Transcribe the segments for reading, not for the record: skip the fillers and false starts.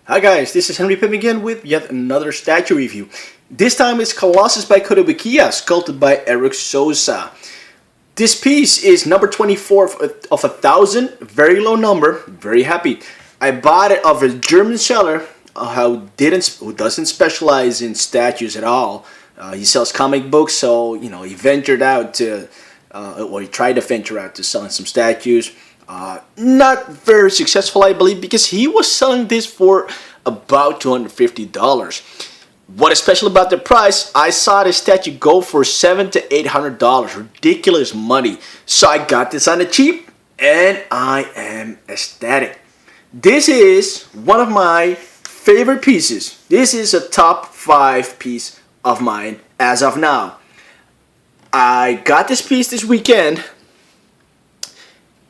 Hi guys, this is Henry Pim again with yet another statue review. This time it's Colossus by Kotobukiya, sculpted by Eric Sosa. This piece is number 24 of 1,000, very low number, very happy. I bought it off a German seller who doesn't specialize in statues at all. He sells comic books, so he ventured out to, or he tried to venture out to selling some statues. Not very successful, I believe, because he was selling this for about $250. What is special about the price? I saw this statue go for $700 to $800, ridiculous money. So I got this on the cheap, and I am ecstatic. This is one of my favorite pieces. This is a top 5 piece of mine as of now. I got this piece this weekend,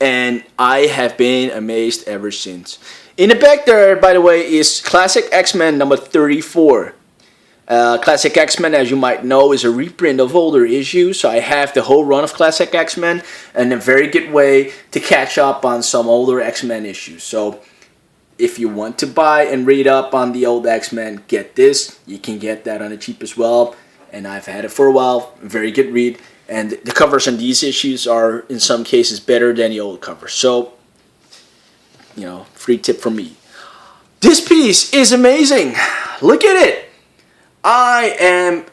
and I have been amazed ever since. In the back there, by the way, is Classic X-Men number 34. Classic X-Men, as you might know, is a reprint of older issues, so I have the whole run of Classic X-Men, and a very good way to catch up on some older X-Men issues. So if you want to buy and read up on the old X-Men, get this. You can get that on the cheap as well, and I've had it for a while. Very good read. And the covers on these issues are, in some cases, better than the old covers. So, free tip from me. This piece is amazing. Look at it. I am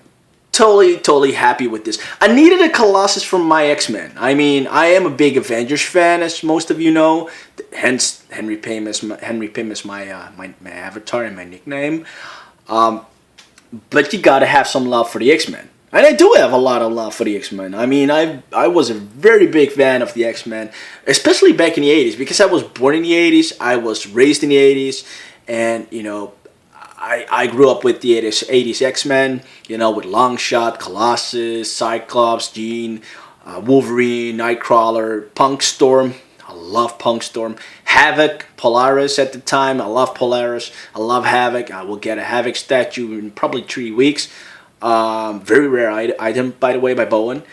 totally happy with this. I needed a Colossus from my X-Men. I mean, I am a big Avengers fan, as most of you know. Hence, Henry Pym is my avatar and my nickname. But you gotta have some love for the X-Men. And I do have a lot of love for the X-Men. I mean, I was a very big fan of the X-Men, especially back in the 80s, because I was born in the 80s, I was raised in the 80s, and, I grew up with the 80s X-Men, with Longshot, Colossus, Cyclops, Jean, Wolverine, Nightcrawler, Punkstorm. I love Punkstorm. Havoc, Polaris at the time. I love Polaris. I love Havoc. I will get a Havoc statue in probably 3 weeks. Very rare item, by the way, by Bowen.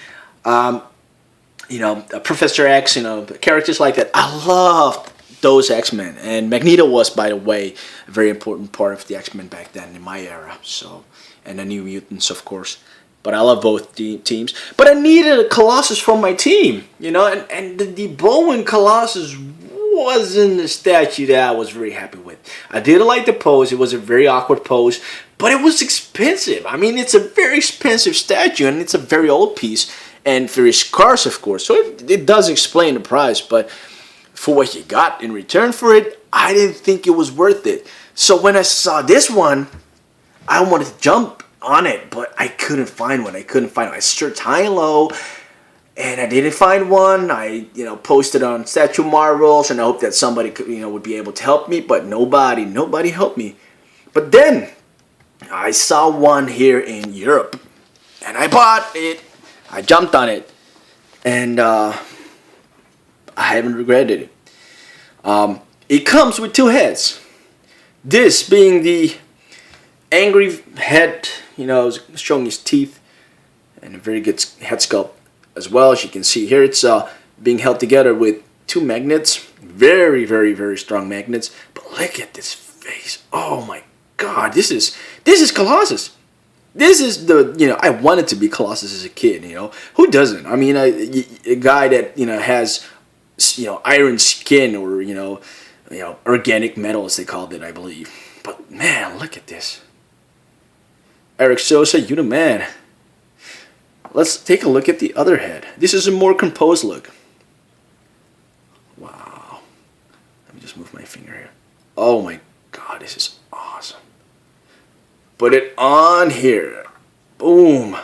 Professor X, characters like that. I love those X-Men. And Magneto was, by the way, a very important part of the X-Men back then in my era. So, and the New Mutants, of course. But I love both teams. But I needed a Colossus from my team, and the Bowen Colossus wasn't a statue that I was very happy with. I did like the pose. It was a very awkward pose, but it was expensive. I mean, it's a very expensive statue, and it's a very old piece, and very scarce, of course. So it does explain the price, but for what you got in return for it, I didn't think it was worth it. So when I saw this one, I wanted to jump on it, but I couldn't find one. I searched high and low, and I didn't find one. I, posted on Statue Marvels, and I hoped that somebody could, would be able to help me, but nobody helped me. But then I saw one here in Europe, and I bought it. I jumped on it, and I haven't regretted it. It comes with 2 heads. This being the angry head, showing his teeth, and a very good head sculpt as well. As you can see here, it's being held together with 2 magnets, very strong magnets. But look at this face! Oh my God, this is Colossus. This is I wanted to be Colossus as a kid. Who doesn't? I mean, a guy that has iron skin, or organic metal, as they called it, I believe. But man, look at this. Eric Sosa, you the man. Let's take a look at the other head. This is a more composed look. Wow. Let me just move my finger here. Oh my God, this is awesome. Put it on here. Boom.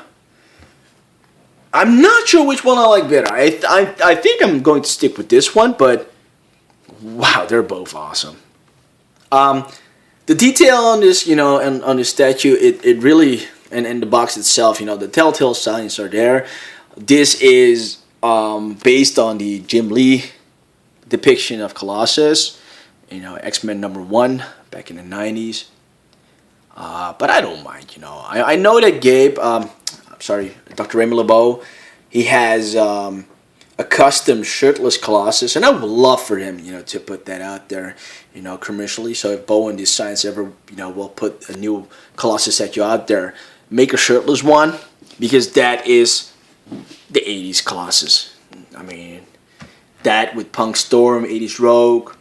I'm not sure which one I like better. I think I'm going to stick with this one, but wow, they're both awesome. The detail on this, on the statue, it really, and the box itself, the telltale signs are there. This is based on the Jim Lee depiction of Colossus, X-Men number 1 back in the 90s. But I don't mind, I know that Gabe, Dr. Raymond LeBeau, he has a custom shirtless Colossus, and I would love for him, to put that out there, commercially. So if Bowen decides ever, will put a new Colossus statue out there, make a shirtless one, because that is the 80s Colossus. I mean, that with Punk Storm, 80s Rogue,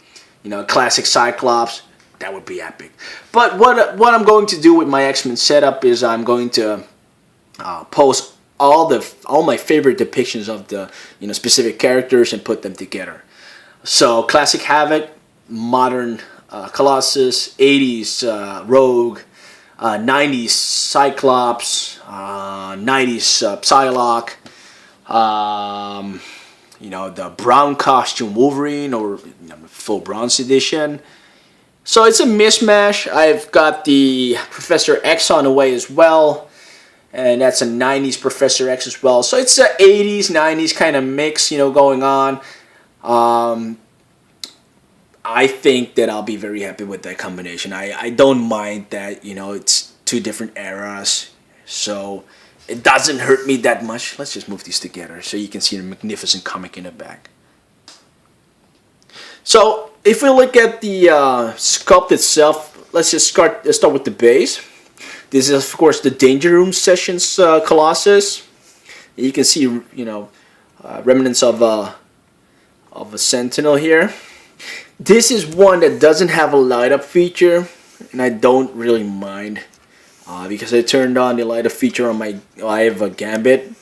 classic Cyclops, that would be epic. But what I'm going to do with my X-Men setup is I'm going to post all my favorite depictions of the specific characters and put them together. So classic Havoc, modern Colossus, 80s Rogue, 90s Cyclops, 90s Psylocke, the brown costume Wolverine, or full bronze edition. So it's a mismatch. I've got the Professor X on the way as well, and that's a 90s Professor X as well. So it's a 80s, 90s kind of mix, going on. I think that I'll be very happy with that combination. I don't mind that, it's two different eras, so it doesn't hurt me that much. Let's just move these together so you can see the magnificent comic in the back. So if we look at the sculpt itself, let's just start with the base. This is, of course, the Danger Room Sessions Colossus. You can see, remnants of a Sentinel here. This is one that doesn't have a light-up feature, and I don't really mind, because I turned on the light-up feature on my. I have a Gambit.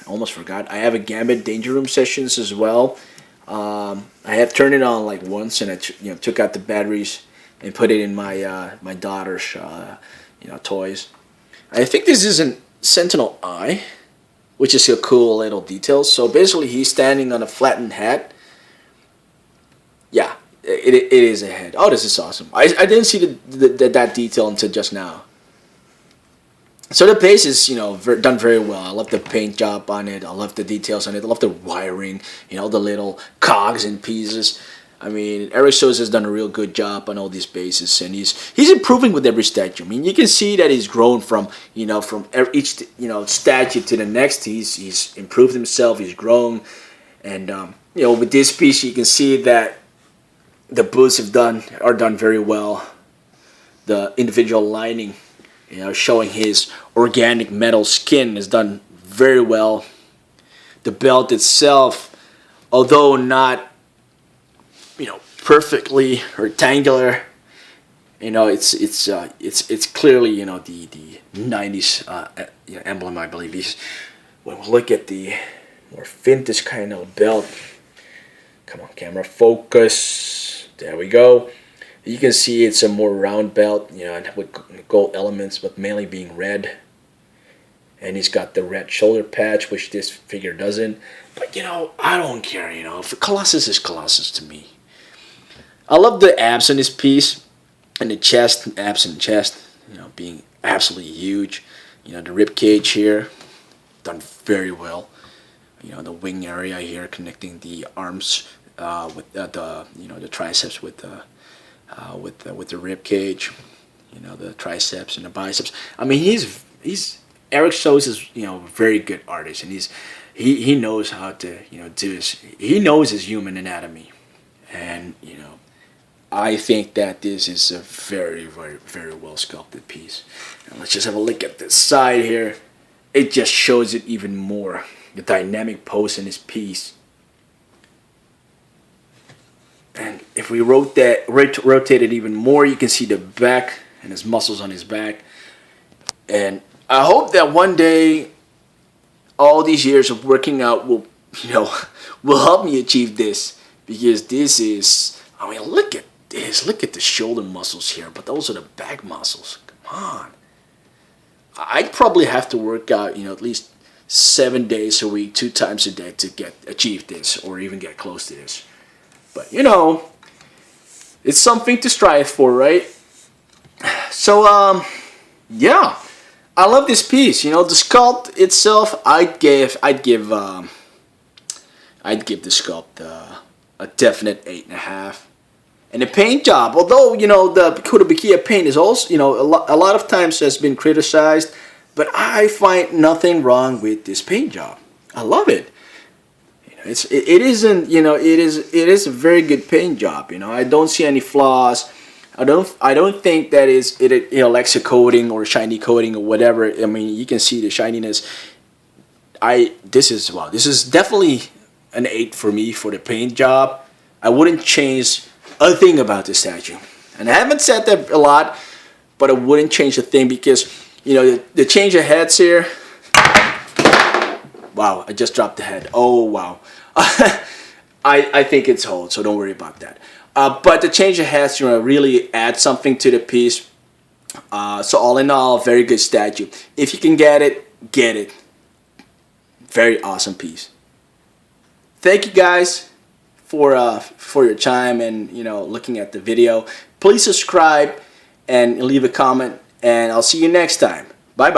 I almost forgot. I have a Gambit Danger Room Sessions as well. I have turned it on like once, and I took out the batteries and put it in my my daughter's toys. I think this is a Sentinel Eye, which is a cool little detail. So basically, he's standing on a flattened hat. Yeah, it is a head. Oh, this is awesome. I didn't see that detail until just now. So the base is, done very well. I love the paint job on it. I love the details on it. I love the wiring, the little cogs and pieces. I mean, Eric Sosa has done a real good job on all these bases, and he's improving with every statue. I mean, you can see that he's grown from each statue to the next. He's improved himself. He's grown, and with this piece, you can see that the boots are done very well. The individual lining, showing his organic metal skin, is done very well. The belt itself, although not perfectly rectangular, it's clearly the 90s emblem, I believe. When we look at the more vintage kind of belt, come on camera, focus, there we go. You can see it's a more round belt, with gold elements, but mainly being red. And he's got the red shoulder patch, which this figure doesn't. But I don't care. Colossus is Colossus to me. I love the abs in this piece, and the chest, abs and chest, being absolutely huge. The rib cage here, done very well. The wing area here connecting the arms with the triceps with the rib cage. The triceps and the biceps. I mean, he's Eric Sosa is a very good artist, and he knows how to do this. He knows his human anatomy, and I think that this is a very, very, very well sculpted piece. And let's just have a look at this side here. It just shows it even more. The dynamic pose in this piece. And if we rotate it even more, you can see the back and his muscles on his back. And I hope that one day, all these years of working out will help me achieve this, because this is. I mean, look at this. Look at the shoulder muscles here, but those are the back muscles. Come on. I'd probably have to work out, at least 7 days a week, 2 times a day to achieve this, or even get close to this. But it's something to strive for, right? So yeah, I love this piece. The sculpt itself, I'd give the sculpt a definite 8.5. And the paint job, although the Kotobukiya paint is also a lot of times has been criticized, but I find nothing wrong with this paint job. I love it. It isn't, it is a very good paint job. I don't see any flaws. I don't think that Alexa coating or shiny coating or whatever. I mean, you can see the shininess. This is definitely an 8 for me for the paint job. I wouldn't change a thing about the statue, and I haven't said that a lot, but I wouldn't change a thing because the change of heads here. Wow, I just dropped the head. Oh wow. I think it's old, so don't worry about that. But the change of heads, really add something to the piece. So all in all, very good statue. If you can get it, get it. Very awesome piece. Thank you guys for your time and looking at the video. Please subscribe and leave a comment, and I'll see you next time. Bye bye.